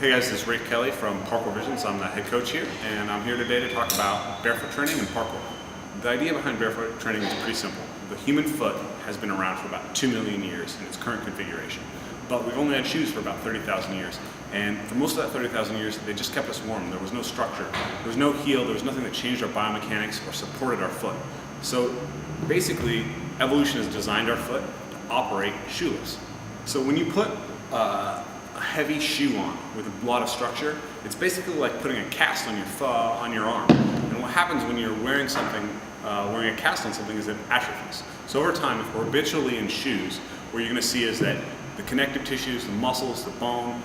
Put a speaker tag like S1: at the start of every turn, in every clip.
S1: Hey guys, this is Rick Kelly from Parkour Visions. I'm the head coach here, and I'm here today to talk about barefoot training and parkour. The idea behind barefoot training is pretty simple. The human foot has been around for about 2 million years in its current configuration, but we've only had shoes for about 30,000 years. And for most of that 30,000 years, they just kept us warm. There was no structure, there was no heel, there was nothing that changed our biomechanics or supported our foot. So basically, evolution has designed our foot to operate shoeless. So when you put a heavy shoe on with a lot of structure, it's basically like putting a cast on your arm. And what happens when you're wearing something, wearing a cast on something, is it atrophies. So over time, if we're habitually in shoes, what you're going to see is that the connective tissues, the muscles, the bone,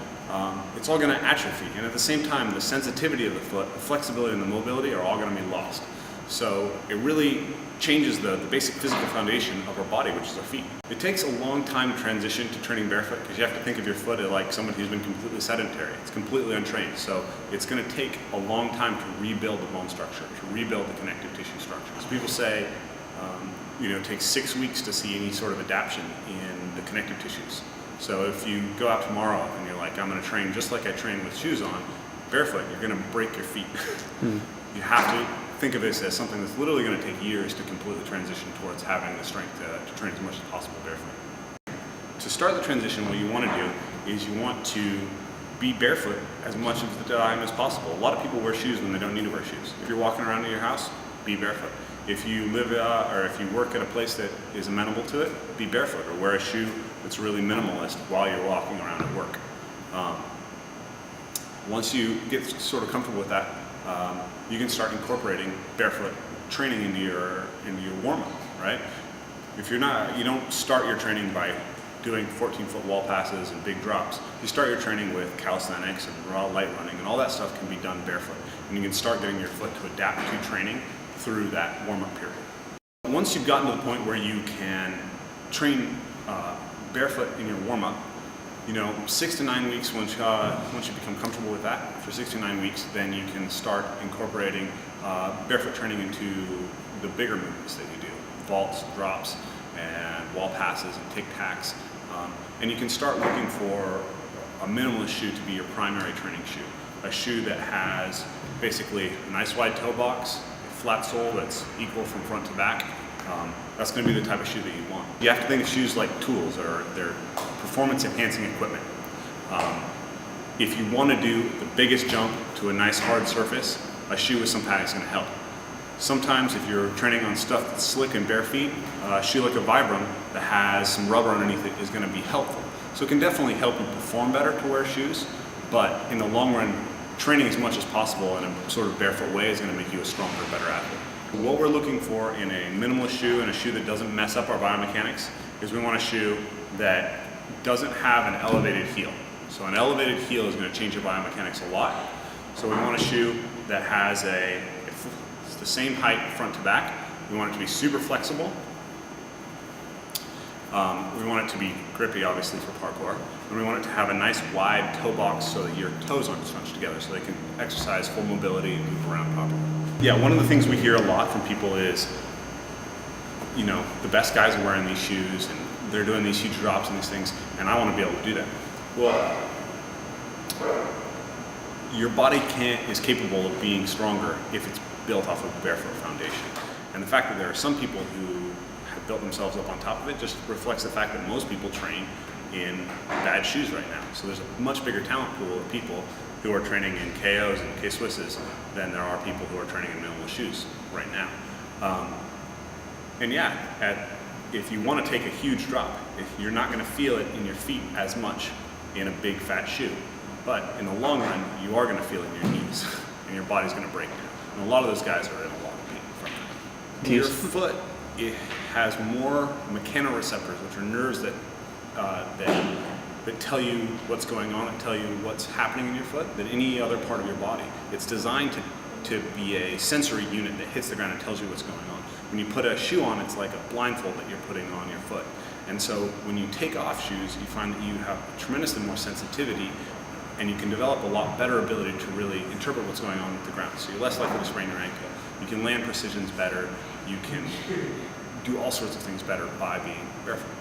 S1: it's all going to atrophy. And at the same time, the sensitivity of the foot, the flexibility and the mobility are all going to be lost. So it really changes the basic physical foundation of our body, which is our feet. It takes a long time to transition to training barefoot because you have to think of your foot as like someone who's been completely sedentary. It's completely untrained. So it's going to take a long time to rebuild the bone structure, to rebuild the connective tissue structure. So people say, it takes 6 weeks to see any sort of adaptation in the connective tissues. So if you go out tomorrow and you're like, I'm going to train just like I train with shoes on, barefoot, you're going to break your feet. You have to think of this as something that's literally going to take years to completely transition towards having the strength to train as much as possible barefoot. To start the transition, what you want to do is you want to be barefoot as much of the time as possible. A lot of people wear shoes when they don't need to wear shoes. If you're walking around in your house, be barefoot. If you live or if you work at a place that is amenable to it, be barefoot or wear a shoe that's really minimalist while you're walking around at work. Once you get sort of comfortable with that, you can start incorporating barefoot training into your warm-up, right? If you don't start your training by doing 14-foot wall passes and big drops. You start your training with calisthenics and raw light running, and all that stuff can be done barefoot. And you can start getting your foot to adapt to training through that warm-up period. Once you've gotten to the point where you can train barefoot in your warm-up, 6 to 9 weeks, once you become comfortable with that, for 6 to 9 weeks, then you can start incorporating barefoot training into the bigger movements that you do, vaults, drops, and wall passes and tic-tacs. And you can start looking for a minimalist shoe to be your primary training shoe. A shoe that has basically a nice wide toe box, a flat sole that's equal from front to back. That's going to be the type of shoe that you want. You have to think of shoes like tools, or they're performance enhancing equipment. If you want to do the biggest jump to a nice hard surface, a shoe with some padding is going to help. Sometimes if you're training on stuff that's slick and bare feet, a shoe like a Vibram that has some rubber underneath it is going to be helpful. So it can definitely help you perform better to wear shoes, but in the long run, training as much as possible in a sort of barefoot way is going to make you a stronger, better athlete. What we're looking for in a minimalist shoe and a shoe that doesn't mess up our biomechanics is we want a shoe that doesn't have an elevated heel. So an elevated heel is going to change your biomechanics a lot. So we want a shoe that has it's the same height front to back. We want it to be super flexible. We want it to be grippy, obviously, for parkour. And we want it to have a nice wide toe box so that your toes aren't scrunched together, so they can exercise full mobility and move around properly. Yeah, one of the things we hear a lot from people is, the best guys are wearing these shoes and they're doing these huge drops and these things, and I want to be able to do that. Well, your body is capable of being stronger if it's built off of a barefoot foundation. And the fact that there are some people who have built themselves up on top of it just reflects the fact that most people train in bad shoes right now. So there's a much bigger talent pool of people who are training in KOs and K-Swisses than there are people who are training in minimalist shoes right now. If you want to take a huge drop, you're not going to feel it in your feet as much in a big fat shoe. But in the long run, you are going to feel it in your knees, and your body's going to break down. And a lot of those guys are in a lot of pain from that. Your foot, it has more mechanoreceptors, which are nerves that tell you what's going on, that tell you what's happening in your foot, than any other part of your body. It's designed to be a sensory unit that hits the ground and tells you what's going on. When you put a shoe on, it's like a blindfold that you're putting on your foot. And so when you take off shoes, you find that you have tremendously more sensitivity, and you can develop a lot better ability to really interpret what's going on with the ground. So you're less likely to sprain your ankle. You can land precisions better. You can do all sorts of things better by being barefoot.